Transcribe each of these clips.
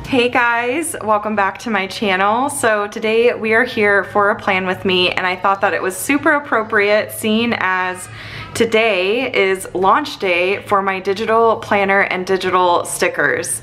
Hey guys, welcome back to my channel. So today we are here for a plan with me, and I thought that it was super appropriate seeing as today is launch day for my digital planner and digital stickers.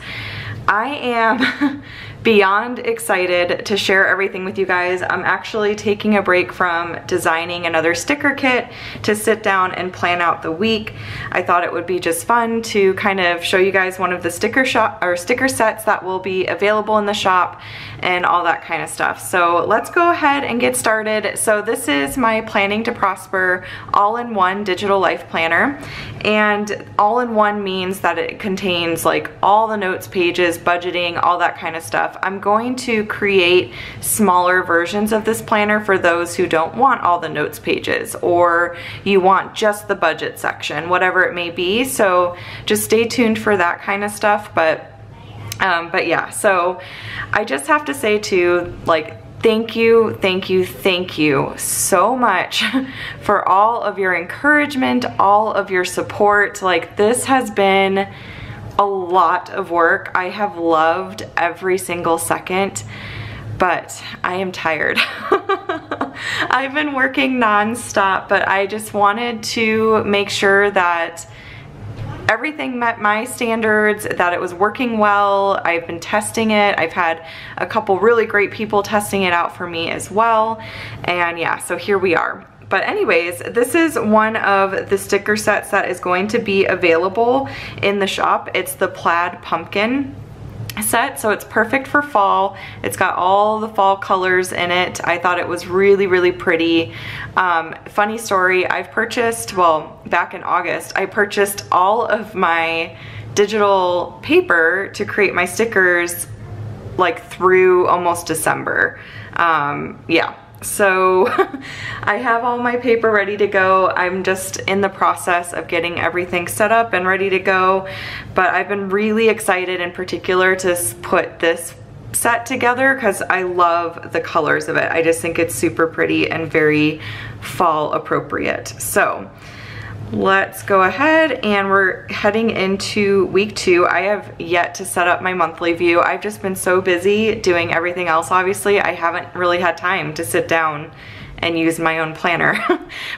I am beyond excited to share everything with you guys. I'm actually taking a break from designing another sticker kit to sit down and plan out the week. I thought it would be just fun to kind of show you guys one of the sticker sets that will be available in the shop and all that kind of stuff. So let's go ahead and get started. So this is my Planning to Prosper all-in-one digital life planner, and all-in-one means that it contains like all the notes pages, budgeting, all that kind of stuff. I'm going to create smaller versions of this planner for those who don't want all the notes pages, or you want just the budget section, whatever it may be. So just stay tuned for that kind of stuff. But yeah, so I just have to say too, like, thank you so much for all of your encouragement, all of your support. Like, this has been a lot of work. I have loved every single second, but I am tired. I've been working non-stop, but I just wanted to make sure that everything met my standards, that it was working well. I've been testing it. I've had a couple really great people testing it out for me as well. And yeah, so here we are. But anyways, this is one of the sticker sets that is going to be available in the shop. It's the Plaid Pumpkin set, so it's perfect for fall. It's got all the fall colors in it. I thought it was really pretty. Funny story, I've purchased, well, back in August, I purchased all of my digital paper to create my stickers like through almost December. Yeah. So I have all my paper ready to go. I'm just in the process of getting everything set up and ready to go. But I've been really excited in particular to put this set together because I love the colors of it. I just think it's super pretty and very fall appropriate. So let's go ahead, and we're heading into week 2. I have yet to set up my monthly view. I've just been so busy doing everything else. Obviously, I haven't really had time to sit down and use my own planner.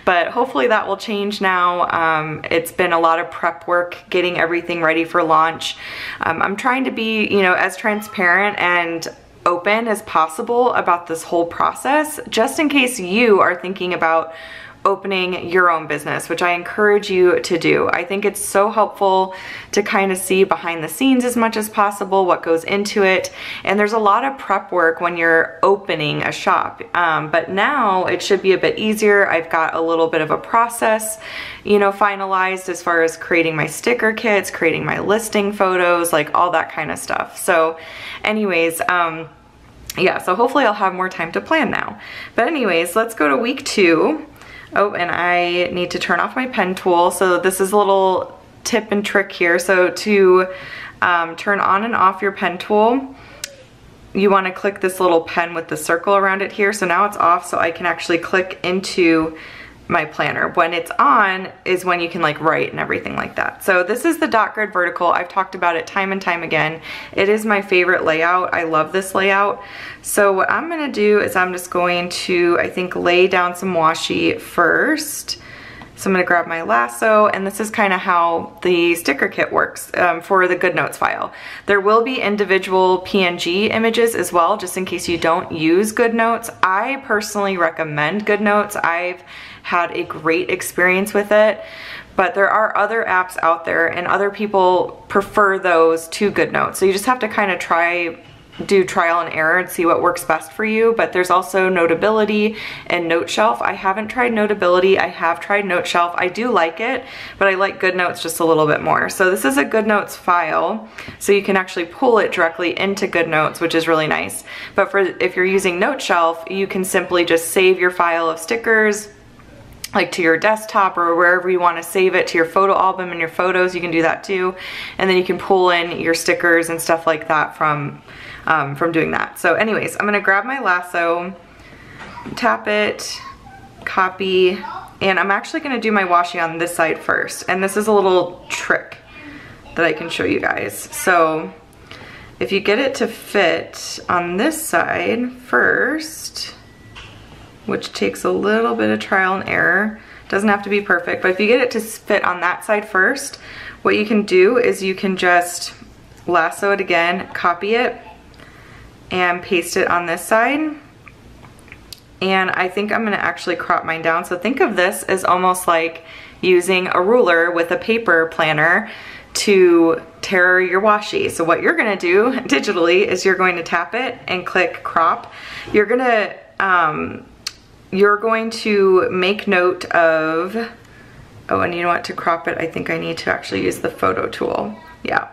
But hopefully that will change now. It's been a lot of prep work getting everything ready for launch. I'm trying to be, you know, as transparent and open as possible about this whole process, just in case you are thinking about opening your own business, which I encourage you to do. I think it's so helpful to kind of see behind the scenes as much as possible what goes into it. And there's a lot of prep work when you're opening a shop. But now it should be a bit easier. I've got a little bit of a process, you know, finalized as far as creating my sticker kits, creating my listing photos, like all that kind of stuff. So anyways, yeah, so hopefully I'll have more time to plan now. But anyways, let's go to week 2. Oh, and I need to turn off my pen tool. So this is a little tip and trick here. So to turn on and off your pen tool, you want to click this little pen with the circle around it here. So now it's off, so I can actually click into my planner. When it's on is when you can like write and everything like that. So this is the dot grid vertical. I've talked about it time and time again. It is my favorite layout. I love this layout. So what I'm gonna do is I'm just going to, I think, lay down some washi first. So I'm gonna grab my lasso, and this is kind of how the sticker kit works for the GoodNotes file. There will be individual PNG images as well, just in case you don't use GoodNotes. I personally recommend GoodNotes. I've had a great experience with it, but there are other apps out there and other people prefer those to GoodNotes. So you just have to kind of do trial and error and see what works best for you. But there's also Notability and NoteShelf. I haven't tried Notability. I have tried NoteShelf. I do like it, but I like GoodNotes just a little bit more. So this is a GoodNotes file, so you can actually pull it directly into GoodNotes, which is really nice. But if you're using NoteShelf, you can simply just save your file of stickers, like to your desktop or wherever you want to save it, to your photo album and your photos. You can do that too. And then you can pull in your stickers and stuff like that from doing that. So anyways, I'm gonna grab my lasso, tap it, copy, and I'm actually gonna do my washi on this side first. And this is a little trick that I can show you guys. So if you get it to fit on this side first, which takes a little bit of trial and error, doesn't have to be perfect, but if you get it to fit on that side first, what you can do is you can just lasso it again, copy it, and paste it on this side. And I think I'm gonna actually crop mine down. So think of this as almost like using a ruler with a paper planner to tear your washi. So what you're gonna do digitally is you're going to tap it and click crop. You're going to make note of, oh, and you know what, to crop it, I think I need to actually use the photo tool. Yeah.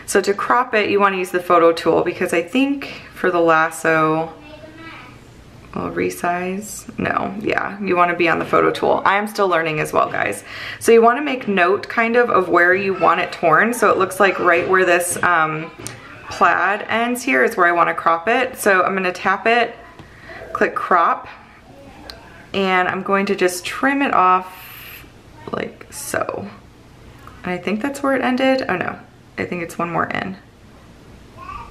So to crop it, you want to use the photo tool, because I think for the lasso, well, resize, no, yeah, you want to be on the photo tool. I am still learning as well, guys. So you want to make note kind of where you want it torn. So it looks like right where this plaid ends here is where I want to crop it. So I'm going to tap it, click crop, and I'm going to just trim it off like so. And I think that's where it ended. Oh no, I think it's one more in.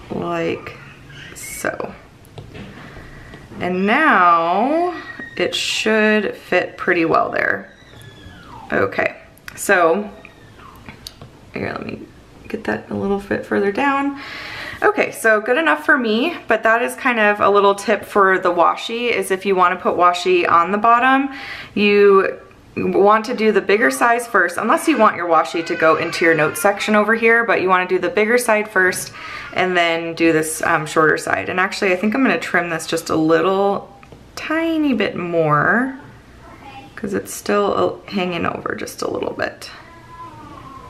Like so. And now it should fit pretty well there. Okay, so here, let me get that a little bit further down. Okay, so good enough for me, but that is kind of a little tip for the washi, is if you want to put washi on the bottom, you want to do the bigger size first, unless you want your washi to go into your notes section over here, but you want to do the bigger side first and then do this shorter side. And actually I think I'm going to trim this just a little tiny bit more because it's still hanging over just a little bit.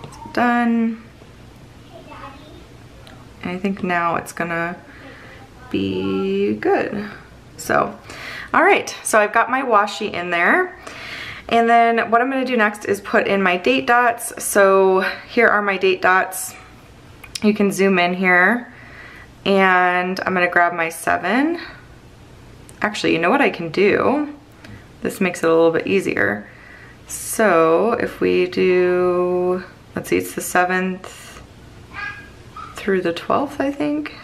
It's done. And I think now it's gonna be good. So, all right, so I've got my washi in there. And then what I'm gonna do next is put in my date dots. So here are my date dots. You can zoom in here, and I'm gonna grab my 7. Actually, you know what I can do? This makes it a little bit easier. So if we do, let's see, it's the 7th through the 12th, I think.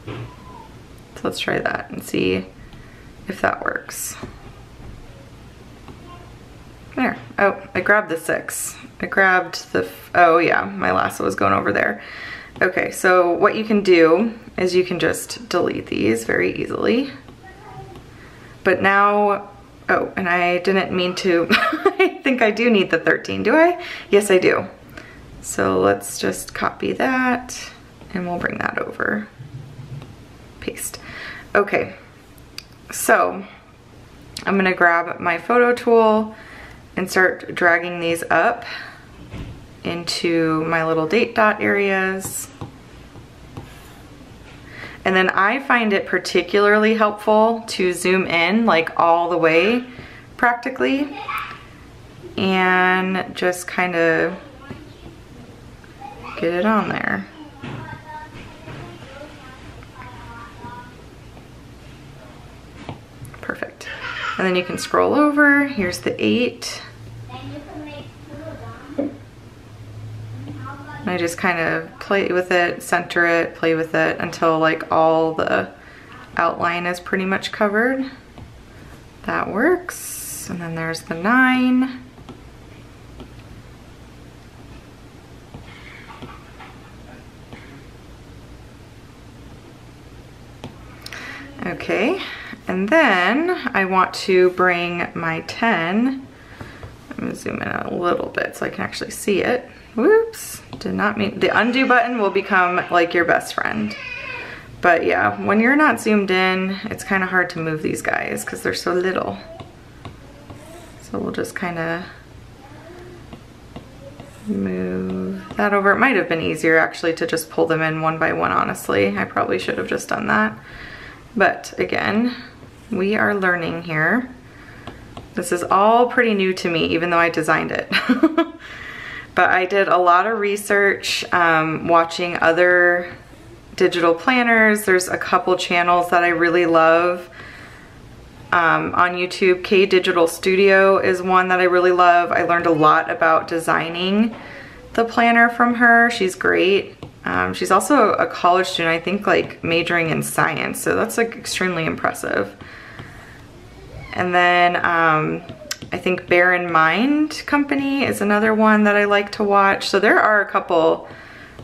So let's try that and see if that works. There. Oh, I grabbed the 6. I grabbed the, oh yeah, my lasso was going over there. Okay, so what you can do is you can just delete these very easily. But now, oh, and I didn't mean to, I think I do need the 13, do I? Yes, I do. So let's just copy that and we'll bring that over. Paste. Okay, so I'm gonna grab my photo tool and start dragging these up into my little date dot areas. And then I find it particularly helpful to zoom in like all the way practically and just kind of get it on there. Perfect. And then you can scroll over. Here's the 8. And I just kind of play with it, center it, play with it until like all the outline is pretty much covered. That works. And then there's the 9. Okay, and then I want to bring my 10. I'm gonna zoom in a little bit so I can actually see it. Whoops, did not mean, the undo button will become like your best friend. But yeah, when you're not zoomed in, it's kind of hard to move these guys because they're so little. So we'll just kind of move that over. It might have been easier actually to just pull them in one by one, honestly. I probably should have just done that. But again, we are learning here. This is all pretty new to me, even though I designed it. But I did a lot of research, watching other digital planners. There's a couple channels that I really love on YouTube. K Digital Studio is one that I really love. I learned a lot about designing the planner from her. She's great. She's also a college student, I think like majoring in science, so that's like extremely impressive. And then I think Bear in Mind Company is another one that I like to watch. So there are a couple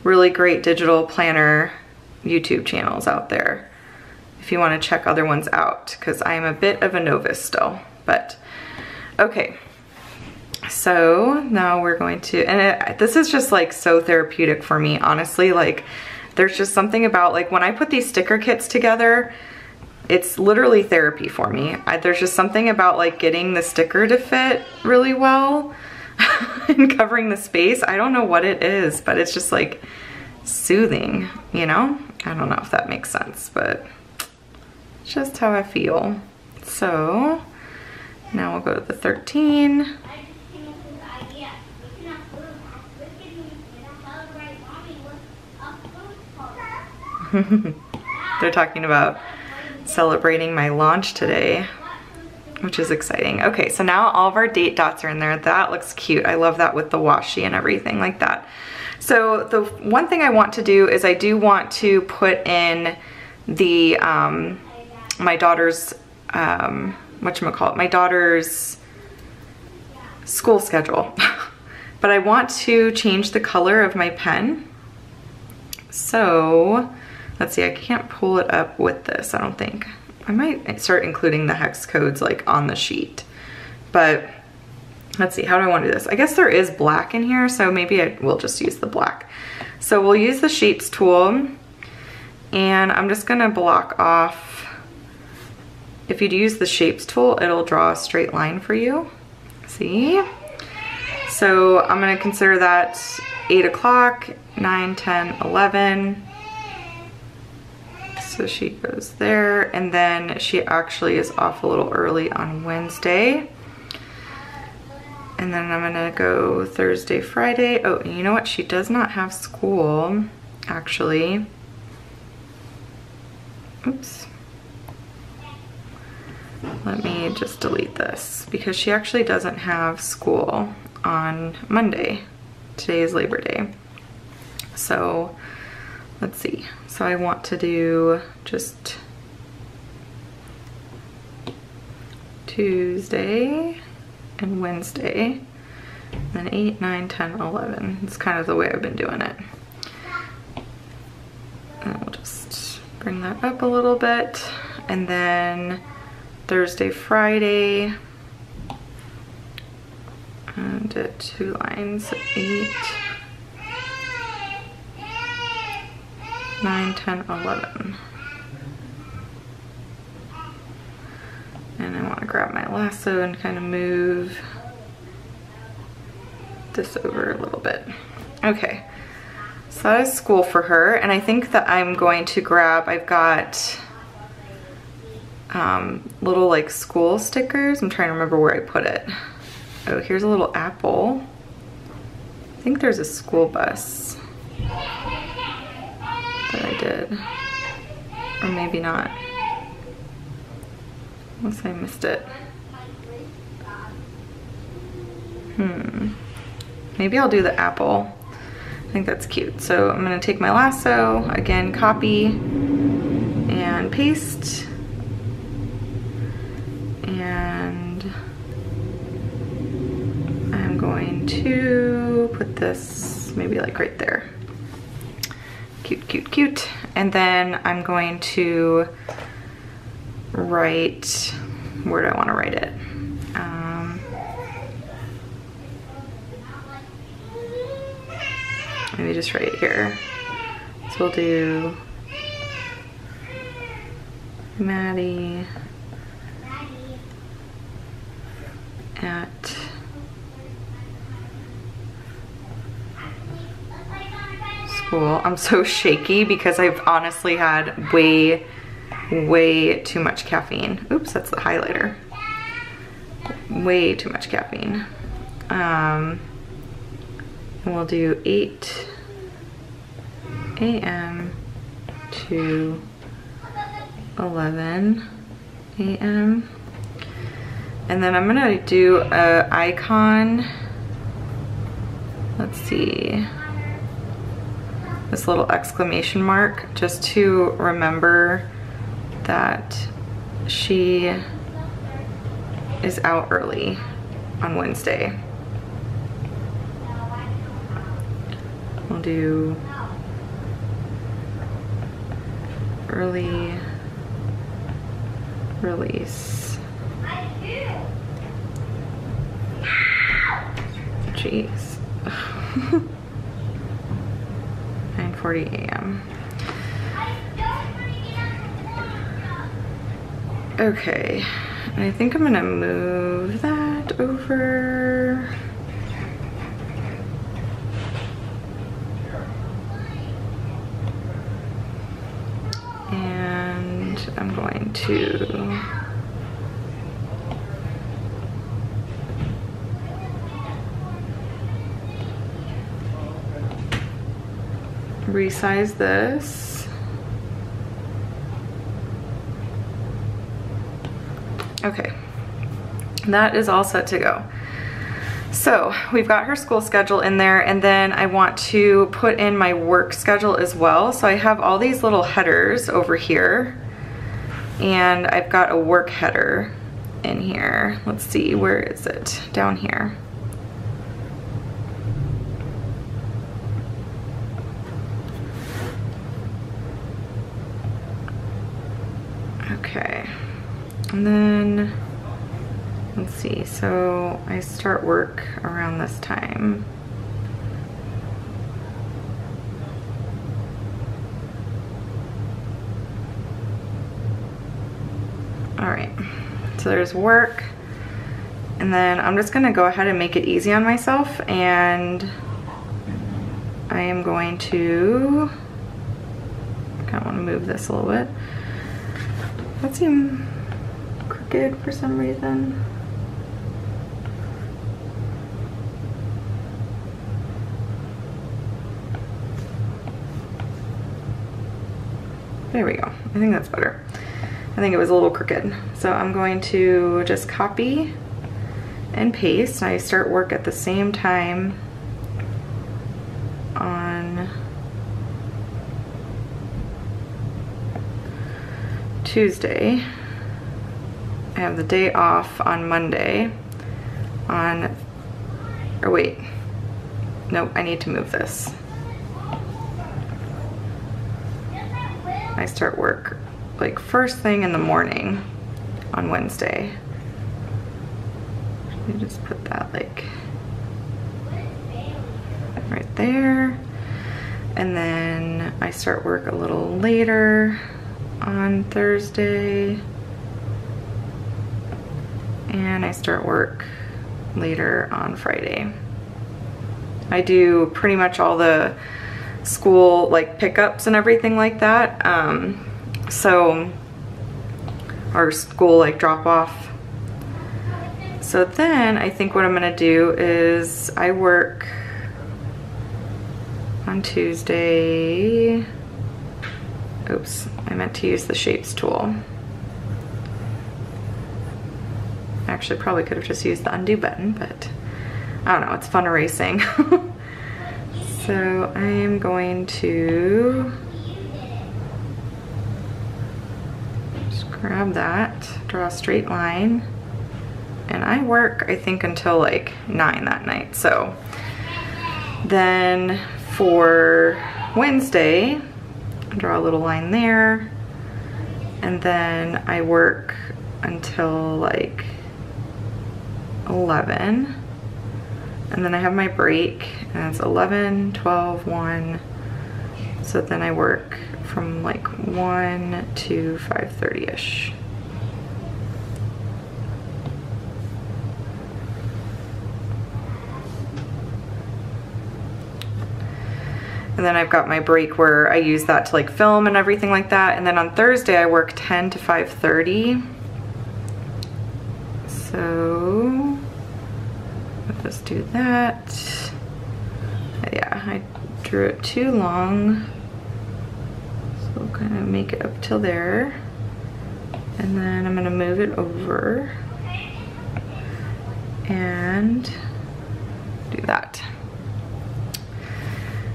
really great digital planner YouTube channels out there if you want to check other ones out, because I am a bit of a novice still. But okay, so now we're going to, and this is just like so therapeutic for me, honestly. Like there's just something about like when I put these sticker kits together, it's literally therapy for me. There's just something about like getting the sticker to fit really well and covering the space. I don't know what it is, but it's just like soothing, you know? I don't know if that makes sense, but it's just how I feel. So now we'll go to the 13. They're talking about celebrating my launch today, which is exciting. Okay, so now all of our date dots are in there. That looks cute. I love that with the washi and everything like that. So the one thing I want to do is I do want to put in the my daughter's my daughter's school schedule. But I want to change the color of my pen. So let's see, I can't pull it up with this, I don't think. I might start including the hex codes like on the sheet. But let's see, how do I want to do this? I guess there is black in here, so maybe I will just use the black. So we'll use the shapes tool, and I'm just gonna block off. If you use the shapes tool, it'll draw a straight line for you. See? So I'm gonna consider that 8 o'clock, 9, 10, 11. So she goes there, and then she actually is off a little early on Wednesday. And then I'm gonna go Thursday, Friday. Oh, and you know what? She does not have school, actually. Oops. Let me just delete this, because she actually doesn't have school on Monday. Today is Labor Day. So let's see. So I want to do just Tuesday and Wednesday, and then 8, 9, 10, 11. It's kind of the way I've been doing it. And we'll just bring that up a little bit. And then Thursday, Friday, and did 2 lines, 8, 9, 10, 11. And I want to grab my lasso and kind of move this over a little bit. Okay, so that is school for her, and I think that I'm going to grab, I've got little like school stickers. I'm trying to remember where I put it. Oh, here's a little apple. I think there's a school bus that I did, or maybe not, unless I missed it. Maybe I'll do the apple. I think that's cute. So I'm gonna take my lasso, again, copy and paste, and I'm going to put this maybe like right there. Cute, cute, cute. And then I'm going to write, where do I want to write it? Maybe just right here. So we'll do Maddie at school. I'm so shaky because I've honestly had way too much caffeine. Oops, that's the highlighter. Way too much caffeine. And we'll do 8 a.m. to 11 a.m. And then I'm gonna do a icon let's see, this little exclamation mark, just to remember that she is out early on Wednesday. We'll do early release. Jeez. 9:40 a.m. Okay, and I think I'm gonna move that over. And I'm going to resize this. Okay, that is all set to go. So we've got her school schedule in there, and then I want to put in my work schedule as well. So I have all these little headers over here, and I've got a work header in here. Let's see, where is it? Down here. Okay, and then let's see, so I start work around this time. All right, so there's work, and then I'm just gonna go ahead and make it easy on myself, and I am going to, I kind of want to move this a little bit. That seems crooked for some reason. There we go. I think that's better. I think it was a little crooked. So I'm going to just copy and paste. I start work at the same time on Tuesday. I have the day off on Monday. Or wait, nope, I need to move this. I start work like first thing in the morning on Wednesday. Let me just put that like right there. And then I start work a little later on Thursday. And I start work later on Friday. I do pretty much all the school like pickups and everything like that. So our school like drop off. So then I think what I'm gonna do is I work on Tuesday. Oops, I meant to use the shapes tool. Actually probably could have just used the undo button, but I don't know, it's fun erasing. So I am going to just grab that, draw a straight line, and I work I think until like 9 that night. So then for Wednesday, draw a little line there, and then I work until like 11, and then I have my break, and it's 11, 12, 1, so then I work from like 1 to 5:30ish. And then I've got my break where I use that to like film and everything like that. And then on Thursday I work 10 to 5:30. So I'll just do that. Yeah, I drew it too long. So we'll kind of make it up till there. And then I'm gonna move it over and do that.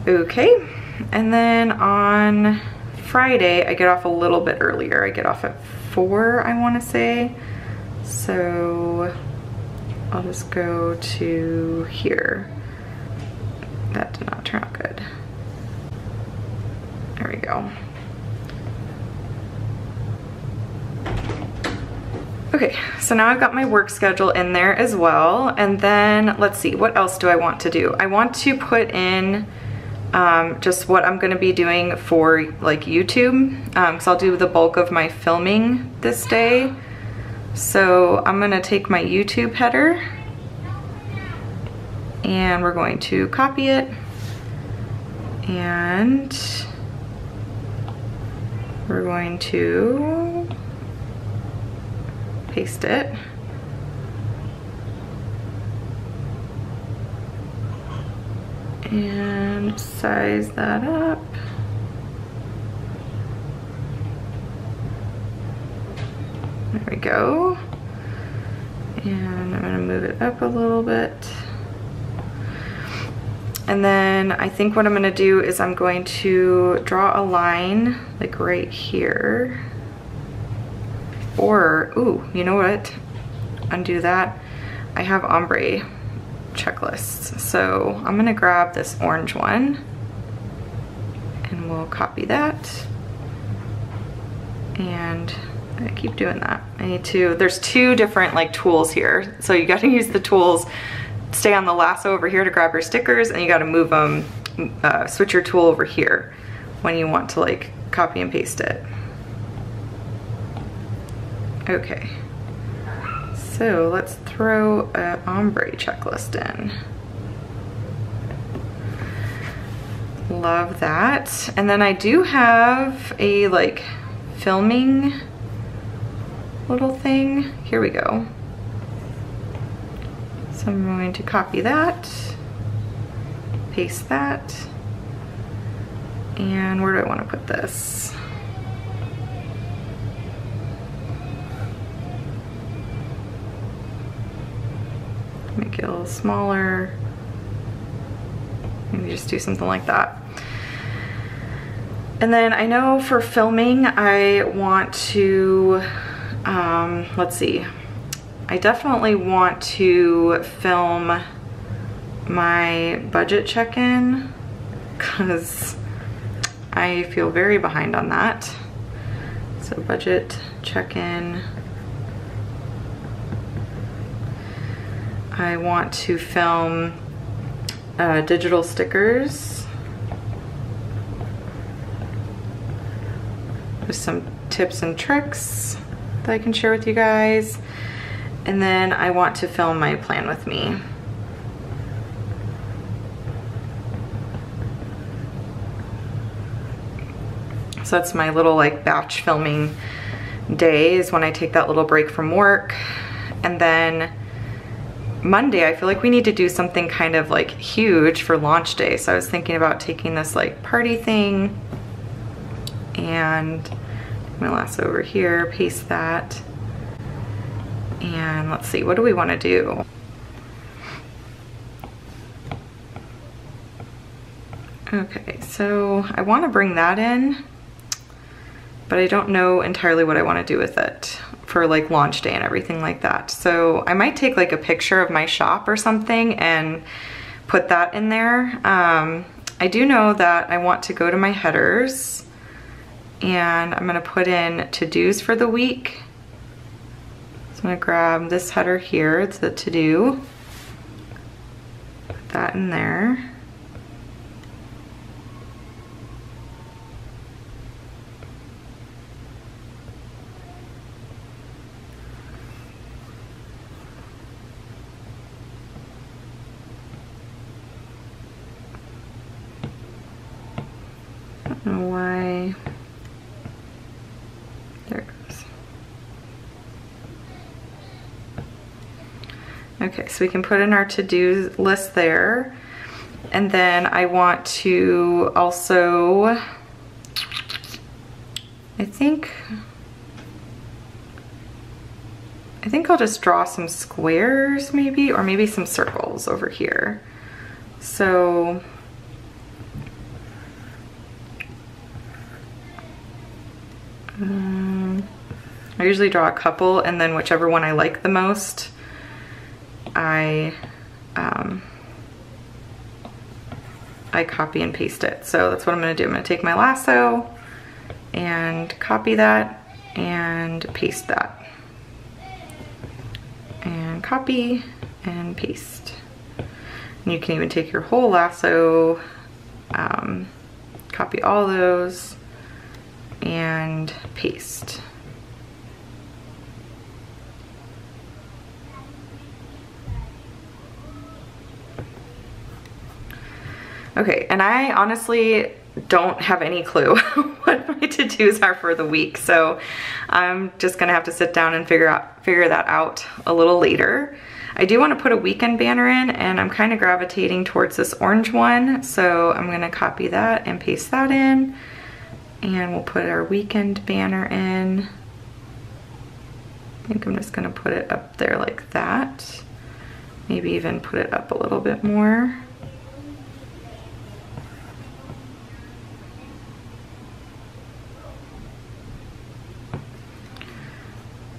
Okay, and then on Friday, I get off a little bit earlier. I get off at 4, I wanna say. So I'll just go to here. That did not turn out good. There we go. Okay, so now I've got my work schedule in there as well. And then let's see, what else do I want to do? I want to put in just what I'm gonna be doing for like YouTube, because I'll do the bulk of my filming this day. So I'm gonna take my YouTube header and we're going to copy it and we're going to paste it. And size that up. There we go. And I'm gonna move it up a little bit. And then I think what I'm gonna do is I'm going to draw a line like right here. Or, ooh, you know what? Undo that. I have ombre checklists. So I'm gonna grab this orange one and we'll copy that. And I keep doing that. I need to, there's 2 different like tools here. So you gotta use the tools, stay on the lasso over here to grab your stickers, and you gotta move them, switch your tool over here when you want to like copy and paste it. Okay. So let's throw an ombre checklist in. Love that. And then I do have a like filming little thing. Here we go. So I'm going to copy that, paste that, and where do I want to put this? Make it a little smaller. Maybe just do something like that. And then I know for filming, I want to, let's see. I definitely want to film my budget check-in because I feel very behind on that. So budget check-in. I want to film digital stickers with some tips and tricks that I can share with you guys. And then I want to film my plan with me. So that's my little like batch filming days when I take that little break from work. And then Monday, I feel like we need to do something kind of like huge for launch day. So I was thinking about taking this like party thing and my lasso over here, paste that. And let's see, what do we want to do? Okay, so I want to bring that in, but I don't know entirely what I want to do with it for like launch day and everything like that. So I might take like a picture of my shop or something and put that in there. I do know that I want to go to my headers and I'm gonna put in to-dos for the week. So I'm gonna grab this header here, it's the to-do. Put that in there. I don't know why. There it goes. Okay, so we can put in our to-do list there. And then I want to also, I think I'll just draw some squares maybe, or maybe some circles over here. So I usually draw a couple, and then whichever one I like the most, I copy and paste it. So that's what I'm gonna do. I'm gonna take my lasso and copy that and paste that. And copy and paste. And you can even take your whole lasso, copy all those, and paste. Okay, and I honestly don't have any clue what my to-dos are for the week, so I'm just gonna have to sit down and figure that out a little later. I do want to put a weekend banner in, and I'm kind of gravitating towards this orange one, so I'm gonna copy that and paste that in, and we'll put our weekend banner in. I think I'm just gonna put it up there like that. Maybe even put it up a little bit more.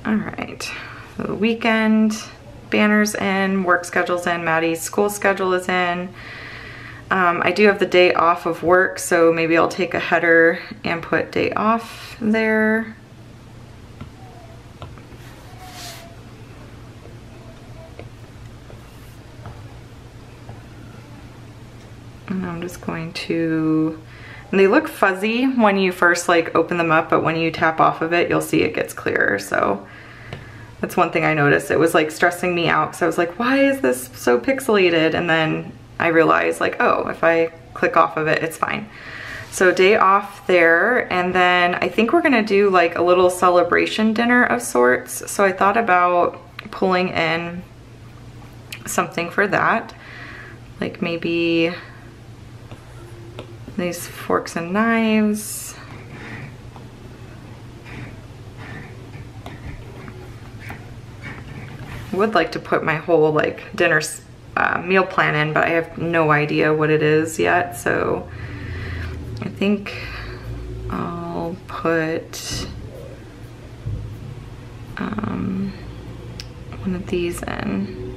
All right, so the weekend banner's in, work schedule's in, Maddie's school schedule is in. I do have the day off of work, so maybe I'll take a header and put day off there. And I'm just going to, and they look fuzzy when you first like open them up, but when you tap off of it, you'll see it gets clearer. So that's one thing I noticed. It was like stressing me out because I was like, why is this so pixelated? And then I realized like, oh, if I click off of it, it's fine. So day off there. And then I think we're gonna do like a little celebration dinner of sorts. So I thought about pulling in something for that. Like maybe these forks and knives. I would like to put my whole like dinner meal plan in, but I have no idea what it is yet. So I think I'll put one of these in.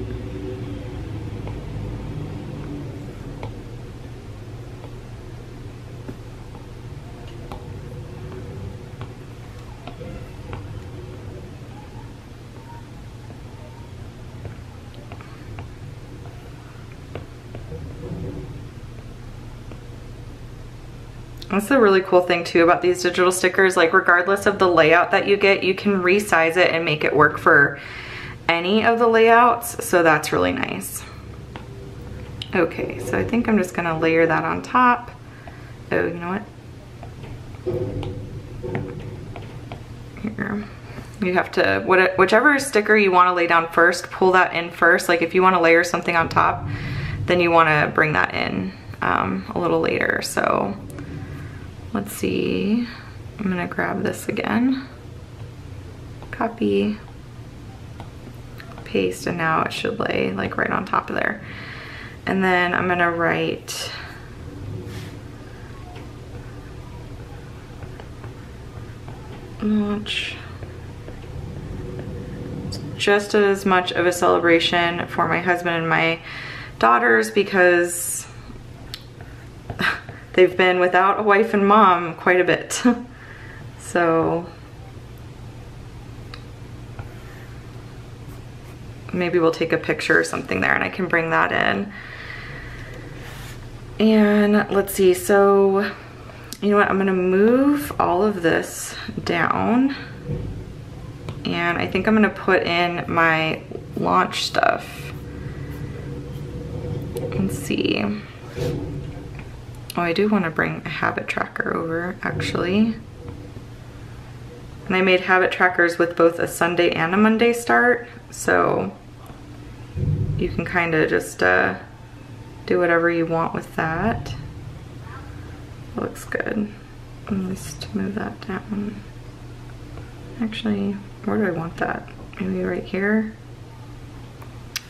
That's the really cool thing too about these digital stickers, like regardless of the layout that you get, you can resize it and make it work for any of the layouts, so that's really nice. Okay, so I think I'm just gonna layer that on top. Oh, you know what? Here. You have to, whichever sticker you wanna lay down first, pull that in first. Like if you wanna layer something on top, then you wanna bring that in a little later, so. Let's see, I'm gonna grab this again, copy, paste, and now it should lay like right on top of there. And then I'm gonna write launch. It's just as much of a celebration for my husband and my daughters because they've been without a wife and mom quite a bit. So maybe we'll take a picture or something there and I can bring that in. And let's see, so you know what, I'm gonna move all of this down and I think I'm gonna put in my launch stuff. Let's see. Oh, I do want to bring a habit tracker over, actually. And I made habit trackers with both a Sunday and a Monday start, so you can kind of just do whatever you want with that. That looks good. Let's move that down. Actually, where do I want that? Maybe right here?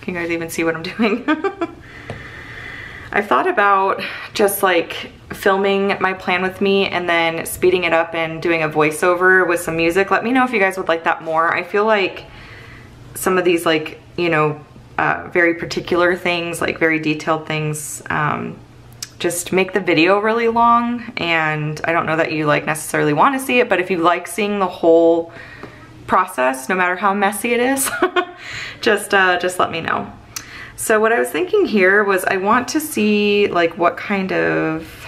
Can you guys even see what I'm doing? I've thought about just like filming my plan with me and then speeding it up and doing a voiceover with some music. Let me know if you guys would like that more. I feel like some of these, like, you know, very particular things, like very detailed things, just make the video really long, and I don't know that you like necessarily want to see it, but if you like seeing the whole process, no matter how messy it is, just let me know. So what I was thinking here was I want to see like what kind of,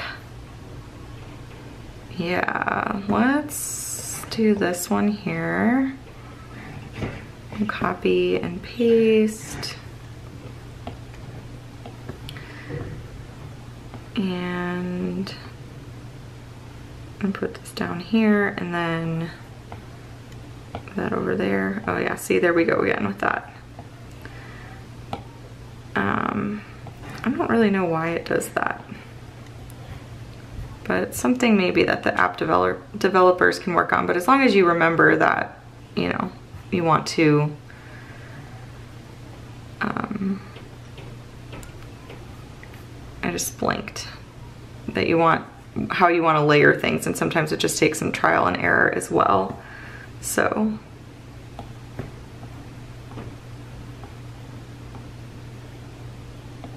yeah, let's do this one here. Copy and paste. And put this down here and then that over there. Oh yeah, see, there we go again with that. I don't really know why it does that, but it's something maybe that the app developers can work on. But as long as you remember that, you know, you want to I just blinked, that you want how you want to layer things, and sometimes it just takes some trial and error as well. So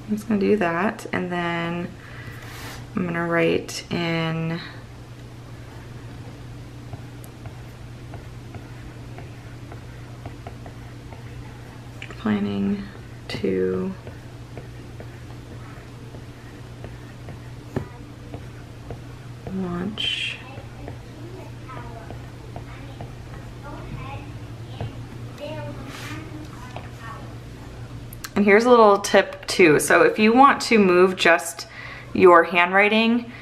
I'm just gonna do that, and then I'm gonna write in planning to launch and here's a little tip too. So if you want to move just your handwriting,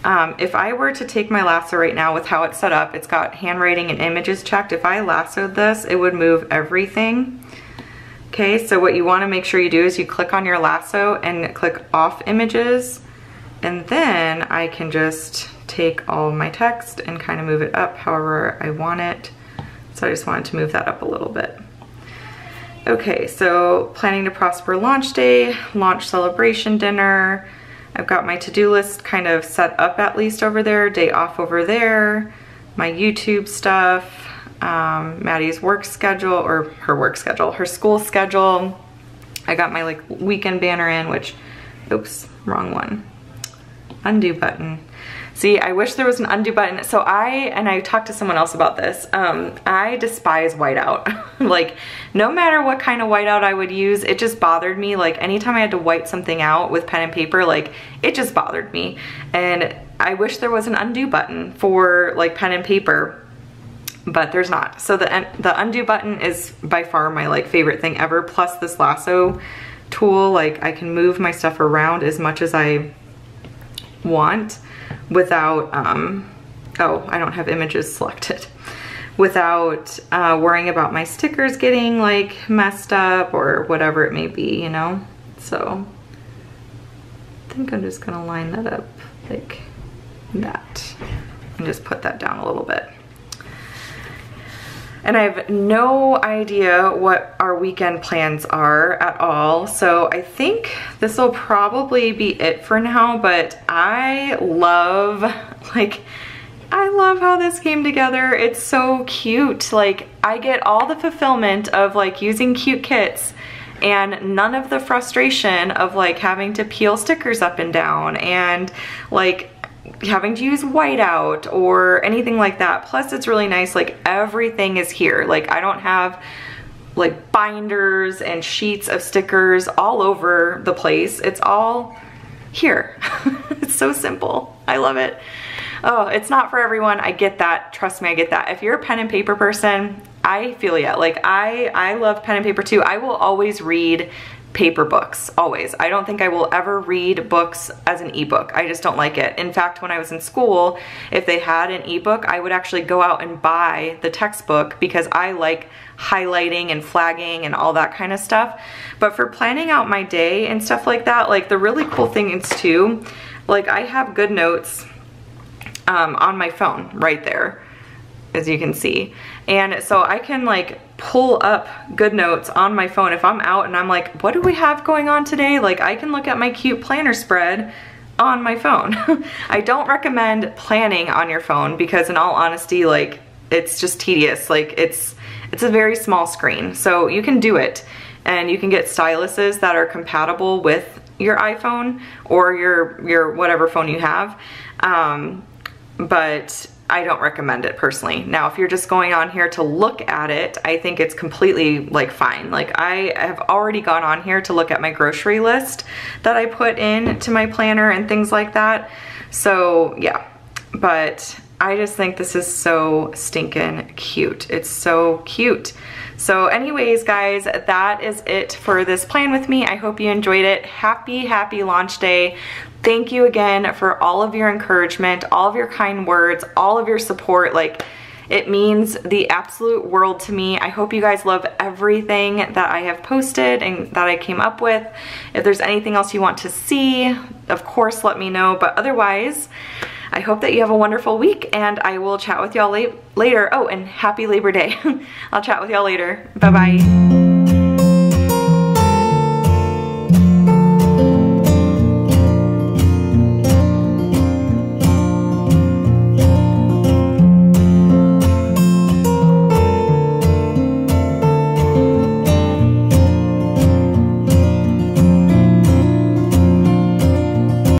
if I were to take my lasso right now with how it's set up, it's got handwriting and images checked. If I lassoed this, it would move everything. Okay, so what you want to make sure you do is you click on your lasso and click off images, and then I can just take all of my text and kind of move it up however I want it. So I just wanted to move that up a little bit. Okay, so planning to prosper launch day, launch celebration dinner. I've got my to-do list kind of set up at least over there, day off over there, my YouTube stuff, Maddie's work schedule, or her school schedule. I got my like weekend banner in, which, oops, wrong one. Undo button. See, I wish there was an undo button. So I talked to someone else about this. I despise whiteout. Like, no matter what kind of whiteout I would use, it just bothered me. Like, anytime I had to white something out with pen and paper, like, it just bothered me. And I wish there was an undo button for like pen and paper, but there's not. So the undo button is by far my like favorite thing ever. Plus this lasso tool, like I can move my stuff around as much as I want without, oh, I don't have images selected, without worrying about my stickers getting like messed up or whatever it may be, you know? So I think I'm just gonna line that up like that and just put that down a little bit. And I have no idea what our weekend plans are at all. So I think this will probably be it for now, but I love how this came together. It's so cute. Like, I get all the fulfillment of like using cute kits and none of the frustration of like having to peel stickers up and down and like having to use whiteout or anything like that. Plus it's really nice, like everything is here. Like I don't have like binders and sheets of stickers all over the place. It's all here. It's so simple. I love it. Oh, it's not for everyone. I get that. Trust me, I get that. If you're a pen and paper person, I feel ya. Like I love pen and paper too. I will always read paper books, always. I don't think I will ever read books as an ebook. I just don't like it. In fact, when I was in school, if they had an ebook, I would actually go out and buy the textbook because I like highlighting and flagging and all that kind of stuff. But for planning out my day and stuff like that, like the really cool thing is too, like I have good notes on my phone right there, as you can see. And so I can like pull up GoodNotes on my phone. If I'm out and I'm like, what do we have going on today? Like, I can look at my cute planner spread on my phone. I don't recommend planning on your phone because in all honesty, like, it's just tedious. Like, it's a very small screen, so you can do it, and you can get styluses that are compatible with your iPhone or your whatever phone you have, but I don't recommend it personally. Now, if you're just going on here to look at it, I think it's completely like fine. Like, I have already gone on here to look at my grocery list that I put into my planner and things like that. So yeah, but I just think this is so stinking cute. It's so cute. So anyways, guys, that is it for this plan with me. I hope you enjoyed it. Happy launch day. Thank you again for all of your encouragement, all of your kind words, all of your support. Like, it means the absolute world to me. I hope you guys love everything that I have posted and that I came up with. If there's anything else you want to see, of course, let me know. But otherwise, I hope that you have a wonderful week, and I will chat with y'all later. Oh, and happy Labor Day. I'll chat with y'all later. Bye-bye.